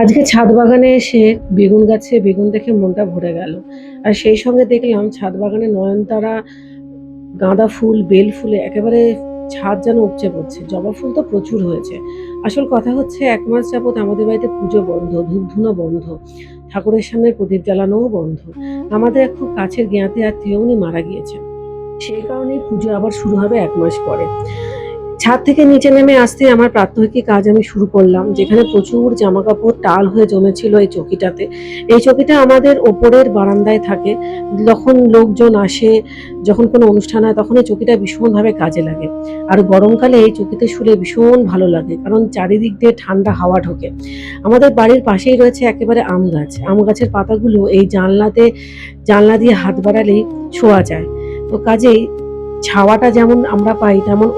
আজকে ছাদ বাগানে এসে বেগুন গাছে বেগুন দেখে মনটা ভরে গেল। আর সেই সঙ্গে দেখলাম ছাদ বাগানে নয়নতারা, গাঁদা ফুল, বেল ফুলে একেবারে ছাদ যেন উপচে পড়ছে। জবা ফুল তো প্রচুর হয়েছে। আসল কথা হচ্ছে ১ মাস যাবৎ আমাদের বাড়িতে পুজো বন্ধ, ধূপধুনো বন্ধ, ঠাকুরের সামনে প্রদীপ জ্বালানোও বন্ধ। আমাদের এক খুব কাছের জ্ঞাতি আত্মীয় উনি মারা গিয়েছেন। সেই কারণেই পুজো আবার শুরু হবে ১ মাস পরে। ছাদ থেকে নিচে নেমে আসতেই আমার প্রাত্যহিক কাজ আমি শুরু করলাম, যেখানে প্রচুর জামাকাপড় টাল হয়ে জমেছিল এই চৌকিটাতে। এই চৌকিটা আমাদের ওপরের বারান্দায় থাকে। যখন লোকজন আসে, যখন কোনো অনুষ্ঠান হয় তখন এই চৌকিটা ভীষণভাবে কাজে লাগে। আর গরমকালে এই চৌকিতে শুলে ভীষণ ভালো লাগে, কারণ চারিদিক দিয়ে ঠান্ডা হাওয়া ঢোকে। আমাদের বাড়ির পাশেই রয়েছে একেবারে আম গাছ। আম গাছের পাতাগুলো এই জানলা দিয়ে হাত বাড়ালেই ছোঁয়া যায়। তো কাজেই ছাওয়াটা যেমন আমরা পাই, তেমন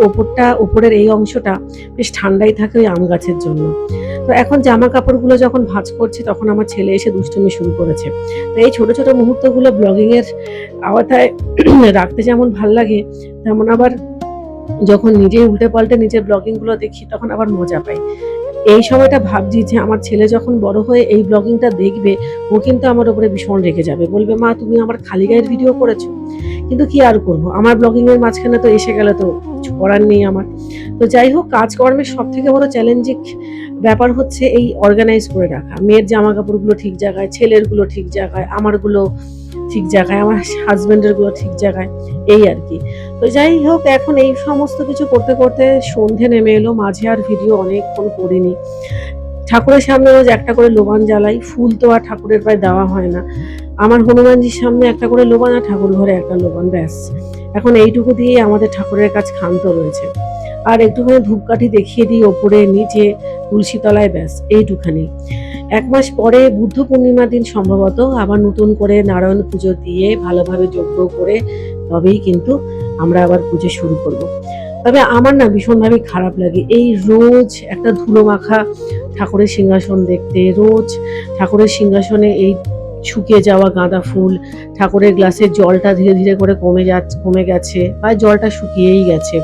ওপরের এই অংশটা বেশ ঠান্ডাই থাকে ওই আম গাছের জন্য। তো এখন জামা কাপড়গুলো যখন ভাঁজ করছি তখন আমার ছেলে এসে দুষ্টুমি শুরু করেছে। তো এই ছোট ছোট মুহূর্তগুলো ব্লগিং এর আওতায় রাখতে যেমন ভাল লাগে, তেমন আবার যখন নিজেই উল্টে পাল্টে নিজের ব্লগিং গুলো দেখি তখন আবার মজা পাই। এই সময়টা ভাবছি যে আমার ছেলে যখন বড় হয়ে এই ব্লগিংটা দেখবে, ও কিন্তু আমার উপরে ভীষণ রেগে যাবে, বলবে মা তুমি আমার খালি গায়ের ভিডিও করেছো। কিন্তু কি আর করবো, আমার ব্লগিং এর মাঝখানে তো এসে গেলে তো কিছু করার নেই আমার। তো যাই হোক, কাজকর্মের সব থেকে বড় চ্যালেঞ্জিং ব্যাপার হচ্ছে এই অর্গানাইজ করে রাখা। মেয়ের জামা কাপড়গুলো ঠিক জায়গায়, ছেলের গুলো ঠিক জায়গায়, আমারগুলো ঠিক জায়গায়, আমার হাজবেন্ডের গুলো ঠিক জায়গায়, এই আর কি। তো যাই হোক, এখন এই সমস্ত কিছু করতে করতে সন্ধে নেমে এলো। মাঝে আর ভিডিও অনেকক্ষণ করিনি। ঠাকুরের সামনে রোজ একটা করে লোবান জ্বালাই। ফুল তো আর ঠাকুরের পায়ে দেওয়া হয় না। আমার হনুমানজির সামনে একটা করে লোবান, আর ঠাকুর ঘরে একটা লোবান, ব্যাস। এখন এইটুকু দিয়েই আমাদের ঠাকুরের কাজ ক্ষান্ত রয়েছে। আর একটুখানি ধূপকাঠি দেখিয়ে দিই ওপরে নিচে তুলসী তলায়, ব্যাস এইটুখানি। ১ মাস পরে বুদ্ধ পূর্ণিমার দিন সম্ভবত আবার নতুন করে নারায়ণ পুজো দিয়ে ভালোভাবে যজ্ঞ করে তবেই কিন্তু আমরা আবার পুজো শুরু করব। তবে আমার না ভীষণভাবে খারাপ লাগে এই রোজ একটা ধুলো মাখা ঠাকুরের সিংহাসন দেখতে, রোজ ঠাকুরের সিংহাসনে এই শুকিয়ে যাওয়া গাঁদা ফুল, ঠাকুরের গ্লাসের জলটা ধীরে ধীরে করে কমে গেছে বা জলটা শুকিয়েই গেছে,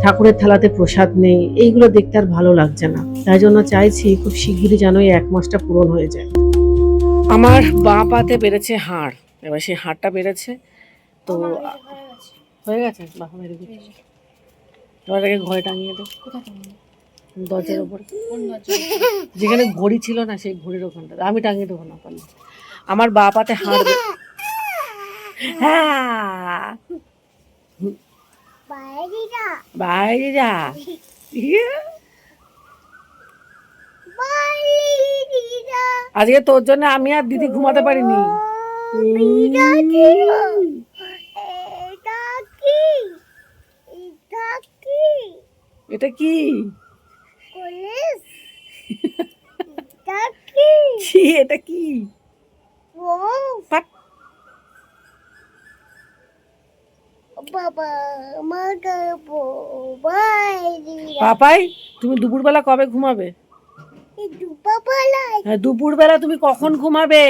ঠাকুরের থালাতে প্রসাদ নেই, এইগুলো দেখতে আর ভালো লাগছে না। তাই জন্য চাইছি খুব শিগগিরই যেন এই ১ মাসটা পূরণ হয়ে যায়। আমার বাঁ পাতে বেড়েছে হাড়, এবার সেই হাড়টা বেড়েছে তো হয়ে গেছে। বাহ, ভেরি গুড। এবার এটাকে ঘরে টাঙিয়ে দে। দরজার উপর, যেখানে ঘড়ি ছিল না সেই ঘড়ির ওখানটা আমি টাঙিয়ে দেবো না পারলে। আমার বাঁ পাতে হাড় হ্যাঁ, বাইরে যা। আজকে তোর জন্য আমি আর দিদি ঘুমাতে পারিনি। এটা কি এটা কি পাপাই, তুমি দুপুরবেলা কবে ঘুমাবে? হ্যাঁ, দুপুরবেলা তুমি কখন ঘুমাবে?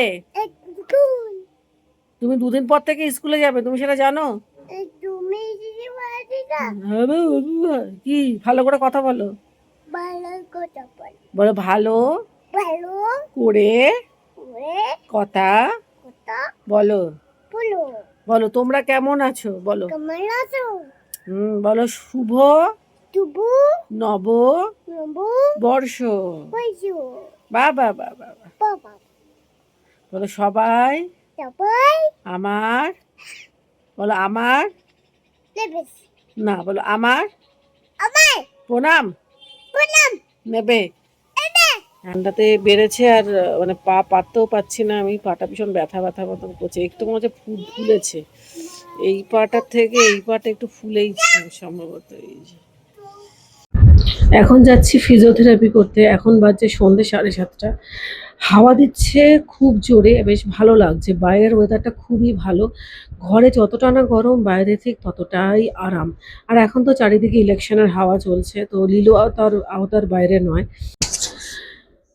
তুমি 2 দিন পর থেকে স্কুলে যাবে, তুমি সেটা জানো? কি ভালো করে কথা বলো, বলো ভালো করে কথা বলো। বলো তোমরা কেমন আছো, বলো। বলো শুভ নব বর্ষ। বাবা বাবা, বলো সবাই আমার, বলো আমার না, বলো আমার প্রণাম নেবে। ঠান্ডাতে বেড়েছে আর মানে পা পাততেও পাচ্ছি না আমি, পাটা ভীষণ ব্যথা ব্যথা মতন করছে, একটু মনে হচ্ছে ফুলেছে এই পাটার থেকে, এই পাটা একটু ফুলেইছে সম্ভবত। এই যে এখন যাচ্ছি ফিজিওথেরাপি করতে। এখন বাজছে সন্ধ্যে 7:30। হাওয়া দিচ্ছে খুব জোরে, বেশ ভালো লাগছে। বাইরের ওয়েদারটা খুবই ভালো। ঘরে যতটা না গরম, বাইরে ঠিক ততটাই আরাম। আর এখন তো চারিদিকে ইলেকশনের হাওয়া চলছে, তো লীলু আওতার বাইরে নয়।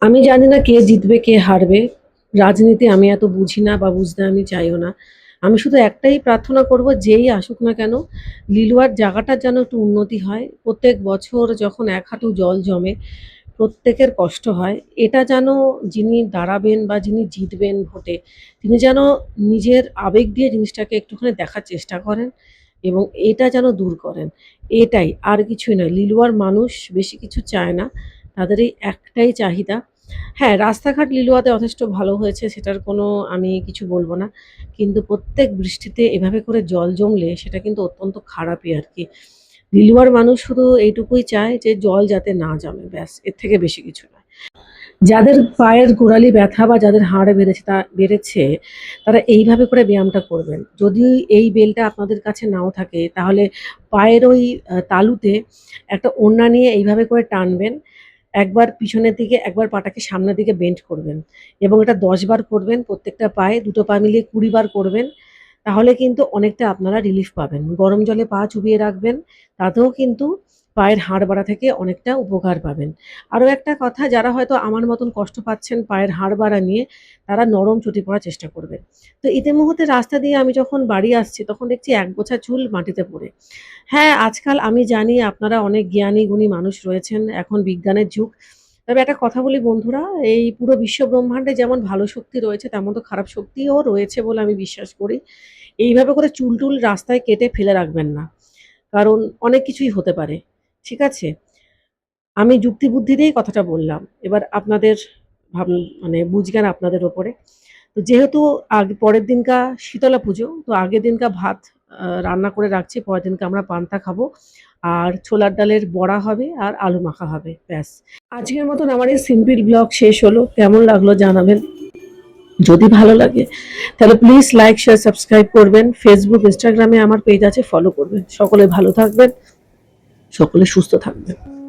আমি জানি না কে জিতবে কে হারবে, রাজনীতি আমি এত বুঝি না বা বুঝতে আমি চাইও না। আমি শুধু একটাই প্রার্থনা করব, যেই আসুক না কেন লিলুয়ার জায়গাটার যেন একটু উন্নতি হয়। প্রত্যেক বছর যখন 1 হাঁটু জল জমে, প্রত্যেকের কষ্ট হয়। এটা যেন যিনি দাঁড়াবেন বা যিনি জিতবেন ভোটে, তিনি যেন নিজের আবেগ দিয়ে জিনিসটাকে একটুখানি দেখার চেষ্টা করেন এবং এটা যেন দূর করেন। এটাই, আর কিছুই নয়। লিলুয়ার মানুষ বেশি কিছু চায় না। তাদের এই একটাই চাহিদা। হ্যাঁ, রাস্তাঘাট লিলুয়াতে যথেষ্ট ভালো হয়েছে, সেটার কোনো আমি কিছু বলব না। কিন্তু প্রত্যেক বৃষ্টিতে এভাবে করে জল জমলে সেটা কিন্তু অত্যন্ত খারাপই আরকি। লিলুয়ার মানুষ শুধু এইটুকুই চায় যে জল যাতে না জমে, ব্যাস, এর থেকে বেশি কিছু নয়। যাদের পায়ের গোড়ালি ব্যথা বা যাদের হাড় বেড়েছে তারা এইভাবে করে ব্যায়ামটা করবেন। যদি এই বেলটা আপনাদের কাছে নাও থাকে তাহলে পায়ের ওই তালুতে একটা ওড়না নিয়ে এইভাবে করে টানবেন। একবার পিছনের দিকে, একবার পাটাকে সামনের দিকে বেন্ড করবেন এবং এটা ১০ বার করবেন প্রত্যেকটা পায়ে, ২ টো পা মিলিয়ে ২০ বার করবেন। তাহলে কিন্তু অনেকটা আপনারা রিলিফ পাবেন। গরম জলে পা চুবিয়ে রাখবেন, তাতেও কিন্তু পায়ের হাড় বাড়া থেকে অনেকটা উপকার পাবেন। আরও একটা কথা, যারা হয়তো আমার মতন কষ্ট পাচ্ছেন পায়ের হাড় বাড়া নিয়ে, তারা নরম চটি পড়ার চেষ্টা করবেন। তো ইতিমধ্যে রাস্তা দিয়ে আমি যখন বাড়ি আসছি তখন দেখছি এক গোছা চুল মাটিতে পড়ে। হ্যাঁ, আজকাল আমি জানি আপনারা অনেক জ্ঞানী গুণী মানুষ রয়েছেন, এখন বিজ্ঞানের যুগ। তবে একটা কথা বলি বন্ধুরা, এই পুরো বিশ্ব ব্রহ্মাণ্ডে যেমন ভালো শক্তি রয়েছে তেমন তো খারাপ শক্তিও রয়েছে বলে আমি বিশ্বাস করি। এইভাবে করে চুল-টুল রাস্তায় কেটে ফেলে রাখবেন না। কারণ অনেক কিছুই হতে পারে। ঠিক আছে? আমি যুক্তি বুদ্ধি দিয়েই কথাটা বললাম। এবার আপনাদের ভাব মানে বুঝজ্ঞান আপনাদের ওপরে। তো যেহেতু পরের দিনকা শীতলা পুজো, তো আগের দিনকা ভাত রান্না করে রাখছি। পরের দিনকে আমরা পান্তা খাবো। আর ছোলার ডালের বড়া হবে আর আলু মাখা হবে। ব্যাস। আজকের মতন আমার এই সিম্পল ব্লগ শেষ হলো। কেমন লাগলো জানাবেন। যদি ভালো লাগে তাহলে প্লিজ লাইক, শেয়ার, সাবস্ক্রাইব করবেন। Facebook, Instagram এ আমার পেজ আছে, ফলো করবেন। সকলে ভালো থাকবেন, সকলে সুস্থ থাকবেন।